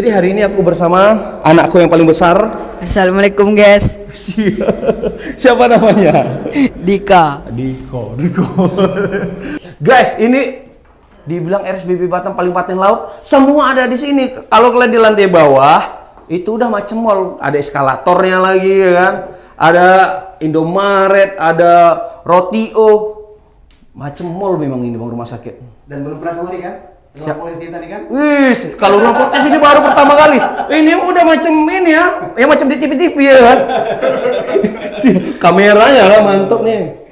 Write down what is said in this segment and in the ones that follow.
Jadi hari ini aku bersama anakku yang paling besar. Assalamualaikum guys. Siapa namanya? Dika. Diko. Guys, ini dibilang RSBP Batam paling paten laut. Semua ada di sini. Kalau kalian di lantai bawah, itu udah macam mall. Ada eskalatornya lagi, ya kan? Ada Indomaret, ada Rotio. Macam mall memang ini bang, rumah sakit. Dan belum pernah kemari kan? Rumah polisi kita nih kan? Wih, kalau rumah podcast ini baru pertama kali. Ini udah macam ini ya, yang macam di TV-TV ya kan. Kameranya lah mantap nih.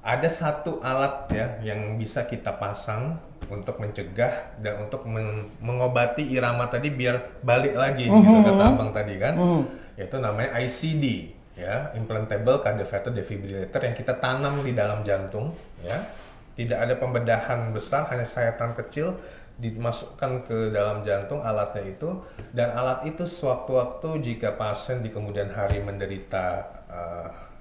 Ada satu alat ya yang bisa kita pasang untuk mencegah dan untuk mengobati irama tadi biar balik lagi gitu kata abang tadi kan. Yaitu namanya ICD ya, implantable catheter defibrillator yang kita tanam di dalam jantung ya. Tidak ada pembedahan besar, hanya sayatan kecil dimasukkan ke dalam jantung alatnya itu, dan alat itu sewaktu-waktu jika pasien di kemudian hari menderita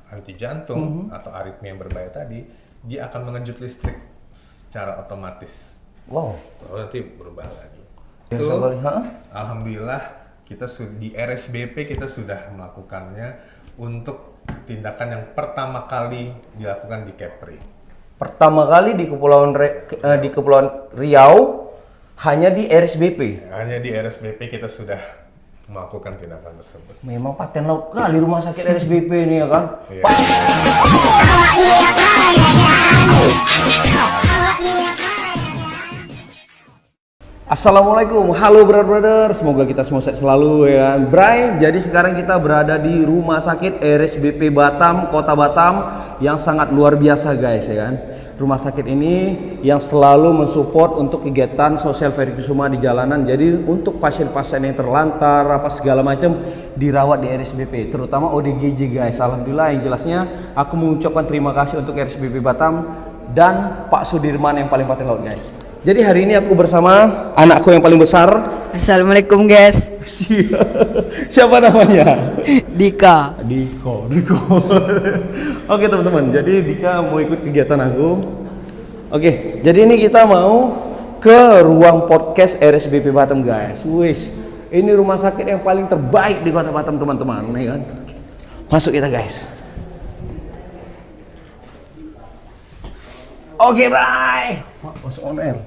henti jantung atau aritmia yang berbahaya tadi, dia akan mengejut listrik secara otomatis. Wow. Lalu nanti berubah lagi. Ya, Itu ha? alhamdulillah kita di RSBP kita sudah melakukannya untuk tindakan yang pertama kali dilakukan di Kepri. Pertama kali di Kepulauan Riau hanya di RSBP. Hanya di RSBP kita sudah melakukan tindakan tersebut. Memang paten laut kali rumah sakit RSBP ini ya kan. Iya. Assalamualaikum, halo brother, semoga kita semua sehat selalu ya kan. Bray, jadi sekarang kita berada di rumah sakit RSBP Batam, Kota Batam yang sangat luar biasa guys ya kan. Rumah sakit ini yang selalu mensupport untuk kegiatan sosial verikusuma di jalanan. Jadi untuk pasien-pasien yang terlantar apa segala macam dirawat di RSBP, terutama ODGJ guys. Alhamdulillah, yang jelasnya aku mengucapkan terima kasih untuk RSBP Batam dan Pak Sudirman yang paling paten laut guys. Jadi hari ini aku bersama anakku yang paling besar. Assalamualaikum guys. Siapa namanya? Dika. Diko. Oke teman-teman, jadi Dika mau ikut kegiatan aku. Oke, jadi ini kita mau ke ruang podcast RSBP Batam guys. Wis, ini rumah sakit yang paling terbaik di Kota Batam teman-teman, ya kan? Masuk kita guys. Oke, bye. Masuk on air.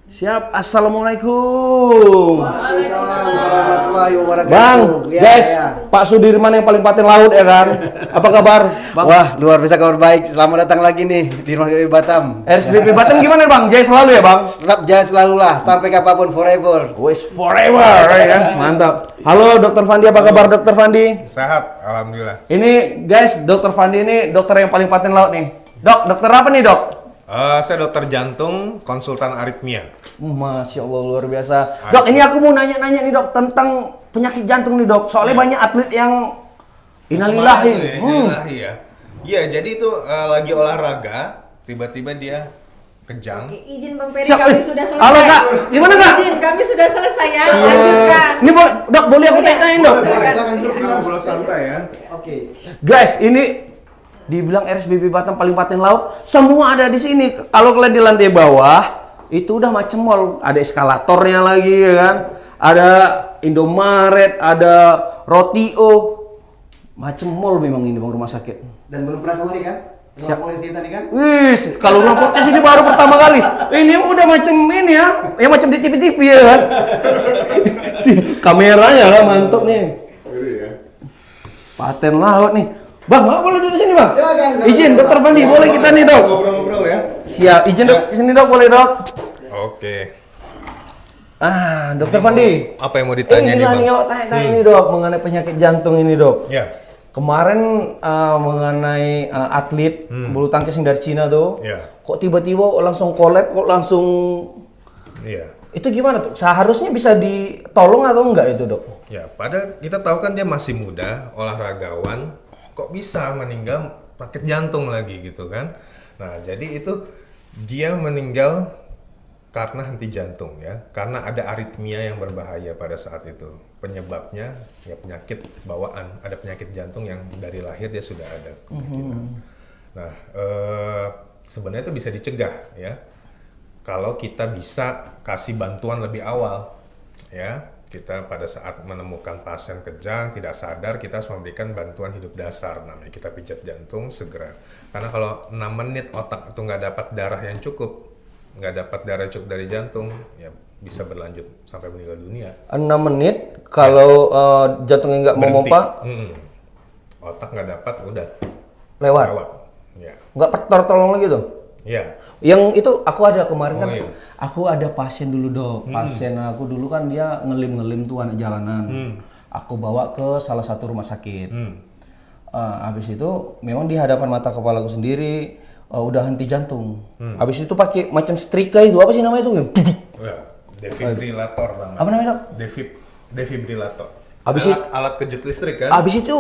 Siap, assalamualaikum. Waalaikumsalam warahmatullahi wabarakatuh. Bang, Ya, guys, ya. Pak Sudirman yang paling paten laut ya kan? Apa kabar, Bang? Wah, luar biasa kabar baik. Selamat datang lagi nih di Rumah Sakit Batam. RSBP Batam gimana Bang? Jaya selalu ya Bang? Tetap jaya selalu lah, sampai kapanpun, forever. Wis forever ya kan? Mantap. Halo Dokter Fandi, apa kabar Dokter Fandi? Sehat, alhamdulillah. Ini guys, Dokter Fandi ini dokter yang paling paten laut nih. Dok, dokter apa nih dok? Saya dokter jantung, konsultan aritmia. Masya Allah luar biasa. Dok, ini aku mau nanya-nanya nih dok tentang penyakit jantung nih dok. Soalnya banyak atlet yang innalillahi. Kemarin tuh ya, innalillahi ya. Iya, jadi itu lagi olahraga, tiba-tiba dia kejang. Oke, izin Bang Peri, Siap. kami sudah selesai. Halo Kak, gimana Kak? Izin, kami sudah selesai ya. Lanjutkan. Ini dok, boleh aku tanya-tanyain dok? Silakan duduk, silakan. Boleh santai ya. Oke. Guys, ini dibilang RSBP Batam paling paten laut. Semua ada di sini. Kalau kalian di lantai bawah, itu udah macam mall. Ada eskalatornya lagi ya kan. Ada Indomaret, ada Rotio. Macam mall memang ini bang, rumah sakit. Dan belum pernah kemari kan? Rumah Siap. polisi kita nih kan? Wih, kalau rumah podcast ini baru pertama kali. Ini udah macam ini ya, yang macam di TV-TV ya kan. Kameranya lah mantap nih. Paten laut nih. Bang, nggak boleh duduk sini bang? Silakan. Izin dokter Fandi, boleh kita nih dok? Ngobrol-ngobrol ya. Siap, izin dok, sini dok, boleh dok? Oke. Dokter Fandi. Apa yang mau ditanya nih, Bang? Nih, awak tanya-tanya ini dok, mengenai penyakit jantung ini dok. Ya. Kemarin mengenai atlet bulu tangkis yang dari Cina tuh, Ya. kok tiba-tiba langsung collab, kok langsung Iya. itu gimana tuh? Seharusnya bisa ditolong atau enggak itu dok? Ya, padahal kita tahu kan dia masih muda, olahragawan, kok bisa meninggal sakit jantung lagi gitu kan. Nah, jadi itu dia meninggal karena henti jantung ya, karena ada aritmia yang berbahaya pada saat itu. Penyebabnya ya penyakit bawaan, ada penyakit jantung yang dari lahir dia sudah ada kemungkinan. Nah, sebenarnya itu bisa dicegah ya. kalau kita bisa kasih bantuan lebih awal, ya. Kita pada saat menemukan pasien kejang tidak sadar, kita harus memberikan bantuan hidup dasar, namanya kita pijat jantung segera. Karena kalau 6 menit otak itu nggak dapat darah yang cukup, nggak dapat darah cukup dari jantung, ya bisa berlanjut sampai meninggal dunia. 6 menit kalau jantungnya nggak Berhenti. memompa Otak nggak dapat, udah lewat. Ya, Nggak tertolong lagi tuh. ya. Yang itu aku ada kemarin kan, Oh, iya. aku ada pasien dulu dok, pasien aku dulu kan dia ngelim tuh anak jalanan, aku bawa ke salah satu rumah sakit. Habis itu memang di hadapan mata kepalaku sendiri udah henti jantung. Habis itu pakai macam setrika itu apa sih namanya itu? Ya, defibrilator namanya. Apa namanya dok? Defibrilator. Habis Alat kejut listrik kan? Habis itu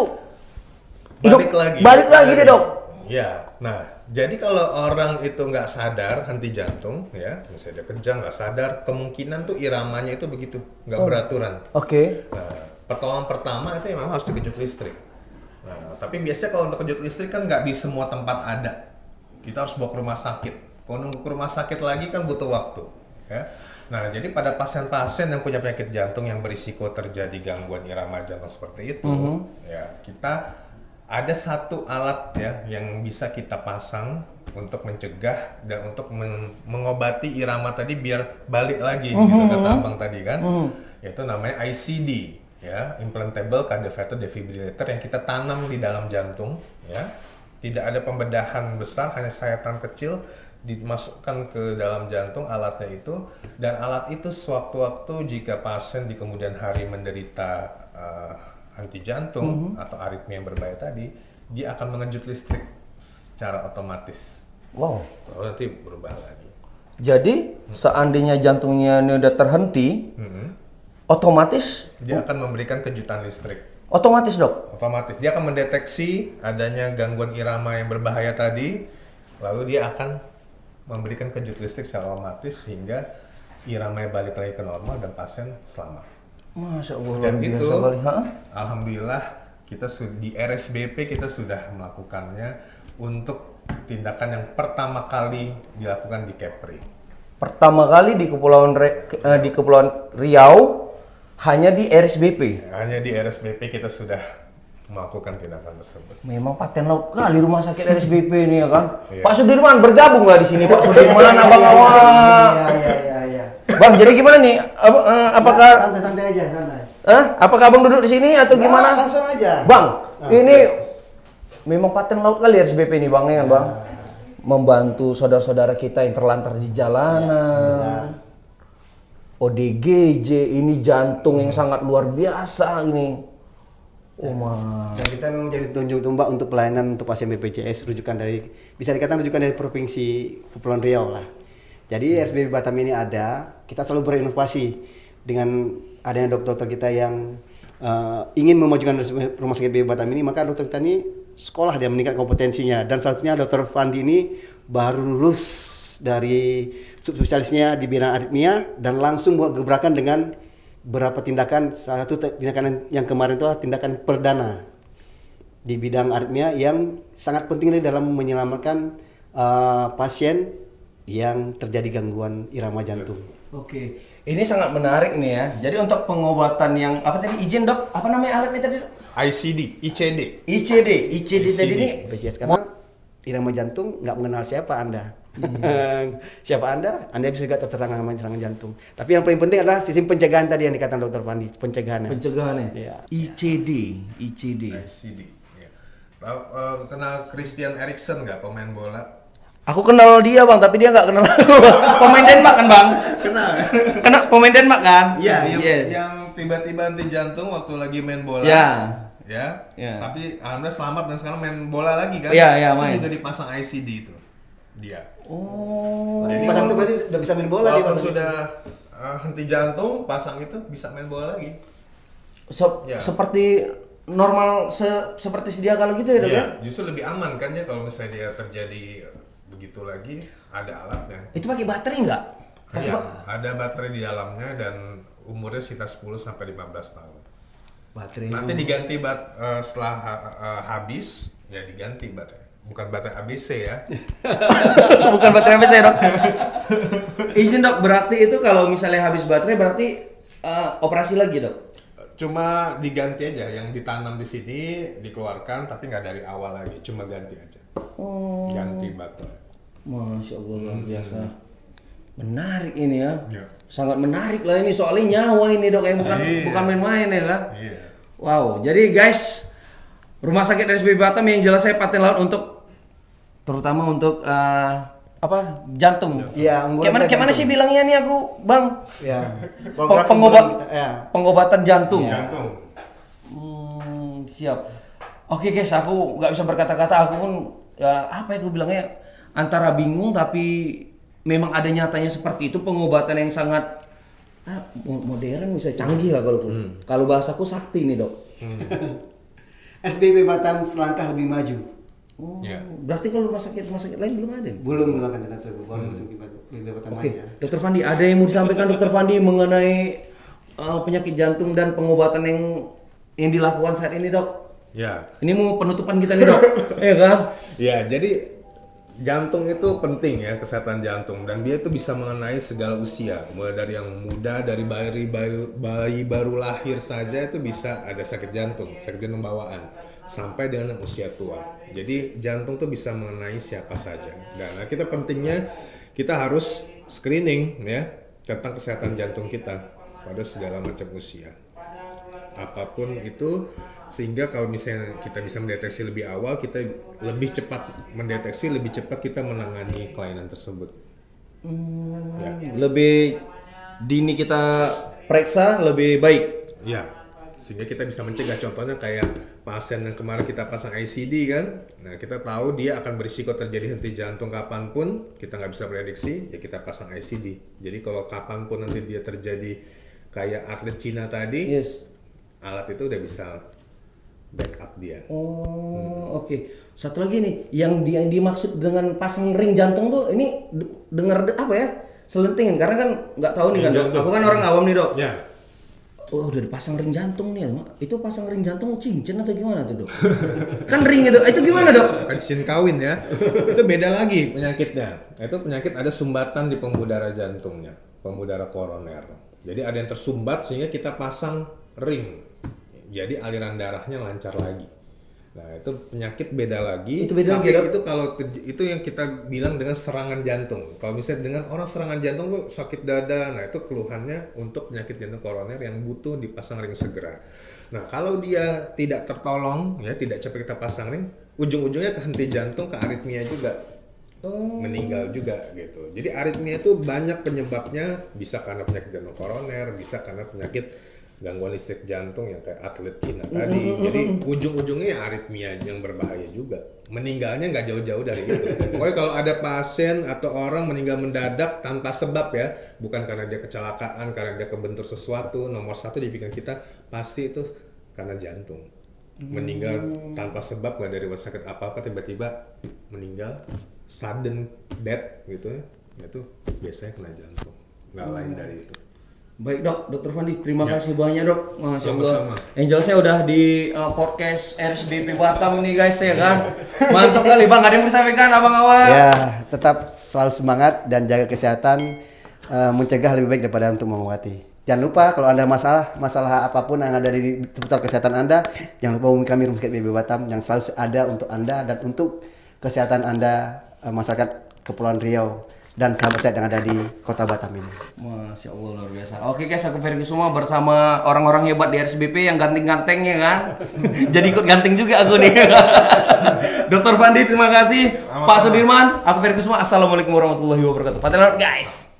hidup balik lagi deh dok. Ya, nah jadi kalau orang itu nggak sadar henti jantung, ya, misalnya dia kejang nggak sadar, kemungkinan tuh iramanya itu begitu, nggak beraturan. Oke. Nah, pertolongan pertama itu memang harus dikejut listrik. Nah, tapi biasanya kalau untuk kejut listrik kan nggak di semua tempat ada. Kita harus bawa ke rumah sakit. Kalau nunggu ke rumah sakit lagi kan butuh waktu. Ya. Nah, jadi pada pasien-pasien yang punya penyakit jantung yang berisiko terjadi gangguan irama jantung seperti itu, ya kita ada satu alat ya yang bisa kita pasang untuk mencegah dan untuk mengobati irama tadi biar balik lagi, gitu kata abang tadi kan, yaitu namanya ICD, ya, implantable catheter defibrillator, yang kita tanam di dalam jantung, ya, tidak ada pembedahan besar, hanya sayatan kecil dimasukkan ke dalam jantung alatnya itu, dan alat itu sewaktu-waktu jika pasien di kemudian hari menderita henti jantung atau aritmia yang berbahaya tadi, dia akan mengejut listrik secara otomatis. Wow. Lalu nanti berubah lagi. Jadi seandainya jantungnya ini udah terhenti, otomatis Dia akan memberikan kejutan listrik. otomatis dok. Otomatis dia akan mendeteksi adanya gangguan irama yang berbahaya tadi, lalu dia akan memberikan kejut listrik secara otomatis sehingga iramanya balik lagi ke normal dan pasien selamat. Masya Allah, Dan luar itu, biasa kali. alhamdulillah kita di RSBP kita sudah melakukannya untuk tindakan yang pertama kali dilakukan di Kepri. Pertama kali di Kepulauan Riau hanya di RSBP. Hanya di RSBP kita sudah melakukan tindakan tersebut. Memang paten laut kali rumah sakit RSBP ini ya kan. Iya. Pak Sudirman bergabunglah di sini Pak Sudirman, Abang Awak. Iya. Bang, jadi gimana nih? Apakah Santai aja, santai. apakah Abang duduk di sini atau gimana? Langsung aja. Bang, ini memang paten laut kali RSBP ini Bang, ya kan Bang? Membantu saudara-saudara kita yang terlantar di jalanan. ODGJ ini jantung yang sangat luar biasa ini. Oh Dan kita menjadi tunjuk tombak untuk pelayanan untuk pasien BPJS, bisa dikatakan rujukan dari Provinsi Kepulauan Riau lah. Jadi RSBP Batam ini ada, kita selalu berinovasi dengan adanya dokter kita yang ingin memajukan rumah sakit BPJS Batam ini, maka dokter kita ini sekolah dia meningkat kompetensinya, dan salah satunya Dr. Fandi ini baru lulus dari subspesialisnya di bidang aritmia dan langsung buat gebrakan dengan beberapa tindakan. Salah satu tindakan yang kemarin itu adalah tindakan perdana di bidang aritmia yang sangat penting dalam menyelamatkan pasien yang terjadi gangguan irama jantung. Oke, ini sangat menarik nih ya. Jadi untuk pengobatan yang apa tadi izin dok? Apa namanya alatnya tadi dok? ICD, ICD. ICD tadi ini. BPJS karena irama jantung nggak mengenal siapa Anda. Siapa Anda bisa juga terserang sama serangan jantung. Tapi yang paling penting adalah sistem pencegahan tadi yang dikatakan Dr. Fandi, pencegahannya. Pencegahannya. Iya. ICD. ICD. Ya. Kenal Christian Eriksen nggak, pemain bola? Aku kenal dia bang, tapi dia nggak kenal aku. Pemain Denmark kan bang? Kenal. Kena pemain Denmark kan? Iya, Iya. yang tiba-tiba henti jantung waktu lagi main bola. Ya. Ya. Tapi alhamdulillah selamat dan sekarang main bola lagi kan? Iya, Itu main. juga dipasang ICD itu. Dia. Oh. Jadi Pasang itu berarti udah bisa main bola dia. walaupun pasang. sudah henti jantung, pasang itu bisa main bola lagi. Ya. Seperti normal seperti sedia kala gitu ya dok ya? Justru lebih aman kan ya kalau misalnya dia terjadi begitu lagi, ada alatnya. Itu pakai baterai nggak? Iya, ada baterai di dalamnya dan umurnya sekitar 10 sampai 15 tahun. Baterai. Nanti diganti setelah habis ya diganti baterai. bukan baterai ABC ya. Bukan baterai apa saya, Dok? Izin, Dok, berarti itu kalau misalnya habis baterai berarti operasi lagi, Dok? Cuma diganti aja, yang ditanam di sini dikeluarkan tapi nggak dari awal lagi, cuma ganti aja. Ganti baterai. Masya Allah, luar biasa. Menarik ini ya. Ya. Sangat menarik lah ini, soalnya nyawa ini, Dok, bukan main-main ya kan. Iya. Wow, jadi guys, Rumah Sakit RSBP Batam yang jelas saya paten laut untuk terutama untuk apa? Jantung. Iya, unggulan Kayak mana jantung. sih bilangnya nih aku, Bang? Ya. Pengobatan jantung. Jantung. Siap. Oke guys, aku nggak bisa berkata-kata, aku pun ya, apa ya aku bilangnya, antara bingung tapi memang ada nyatanya seperti itu, pengobatan yang sangat modern, bisa canggih lah kalau bahasaku sakti nih, Dok. SBP Batam selangkah lebih maju. Ya. Berarti kalau rumah sakit lain belum ada nih? Belum melakukan tanda tersebut, baru SBP Batam Oke, aja. Dokter Fandi, ada yang mau disampaikan Dokter Fandi mengenai penyakit jantung dan pengobatan yang dilakukan saat ini, Dok? Ya. Ini mau penutupan kita nih, Dok. Iya kan? Ya, jadi jantung itu penting ya, kesehatan jantung, dan dia itu bisa mengenai segala usia, mulai dari yang muda, dari bayi baru lahir saja itu bisa ada sakit jantung bawaan, sampai dengan yang usia tua. Jadi jantung tuh bisa mengenai siapa saja. Dan kita pentingnya kita harus screening ya tentang kesehatan jantung kita pada segala macam usia. Apapun itu, sehingga kalau misalnya kita bisa mendeteksi lebih awal, kita lebih cepat mendeteksi, lebih cepat kita menangani kelainan tersebut. Ya. Lebih dini kita periksa lebih baik. Ya, sehingga kita bisa mencegah. Contohnya kayak pasien yang kemarin kita pasang ICD kan, nah kita tahu dia akan berisiko terjadi henti jantung kapanpun, kita nggak bisa prediksi, ya kita pasang ICD. Jadi kalau kapanpun nanti dia terjadi kayak atlet Cina tadi, Yes. alat itu udah bisa backup dia. Oh, oke. Satu lagi nih, yang dimaksud dengan pasang ring jantung tuh, ini dengar apa ya? Selentingin, karena kan nggak tahu nih kan, Dok. Jantung. Aku kan orang awam nih, Dok. Ya, Oh, udah dipasang ring jantung nih, itu pasang ring jantung cincin atau gimana tuh, Dok? Kan ring itu gimana, Dok? kan cincin kawin ya. Itu beda lagi penyakitnya. Itu penyakit ada sumbatan di pembuluh jantungnya, pembuluh koroner. Jadi ada yang tersumbat sehingga kita pasang ring. Jadi aliran darahnya lancar lagi. Nah, itu penyakit beda lagi. Itu beda Tapi lagi, Dok? itu kalau itu yang kita bilang dengan serangan jantung. Kalau misalnya dengan orang serangan jantung tuh sakit dada, nah itu keluhannya untuk penyakit jantung koroner yang butuh dipasang ring segera. Nah, kalau dia tidak tertolong, ya tidak cepat kita pasang ring, ujung-ujungnya ke henti jantung, ke aritmia juga. Meninggal juga gitu. Jadi aritmia itu banyak penyebabnya, bisa karena penyakit jantung koroner, bisa karena penyakit gangguan listrik jantung yang kayak atlet Cina tadi. Jadi ujung-ujungnya ya aritmia yang berbahaya juga. Meninggalnya nggak jauh-jauh dari itu. Pokoknya kalau ada pasien atau orang meninggal mendadak tanpa sebab ya, bukan karena dia kecelakaan, karena dia kebentur sesuatu, nomor satu di pikiran kita pasti itu karena jantung. Meninggal tanpa sebab, nggak dari sakit apa-apa, tiba-tiba meninggal, sudden death gitu ya, itu biasanya kena jantung, nggak lain dari itu. Baik, Dok, Dokter Fandi, terima kasih banyak, Dok. Masya Allah. Sama-sama. Angel saya udah di podcast RSBP Batam nih, guys, ya kan. Mantap kali, Bang. Ada yang mau disampaikan, Abang Awal? Ya, tetap selalu semangat dan jaga kesehatan, mencegah lebih baik daripada untuk mengobati. Jangan lupa kalau Anda masalah apapun yang ada di seputar kesehatan Anda, jangan lupa hubungi kami Rumah Sakit RSBP Batam yang selalu ada untuk Anda dan untuk kesehatan Anda, masyarakat Kepulauan Riau dan sahabat saya yang ada di Kota Batam ini. Masya Allah, luar biasa. Oke guys, aku Ferry Kusuma bersama orang-orang hebat di RSBP yang ganteng-gantengnya kan. Jadi ikut ganteng juga aku nih. Dokter Fandi, terima kasih. Pak Sudirman, aku Ferry Kusuma. Assalamualaikum warahmatullahi wabarakatuh. Paten laut, guys.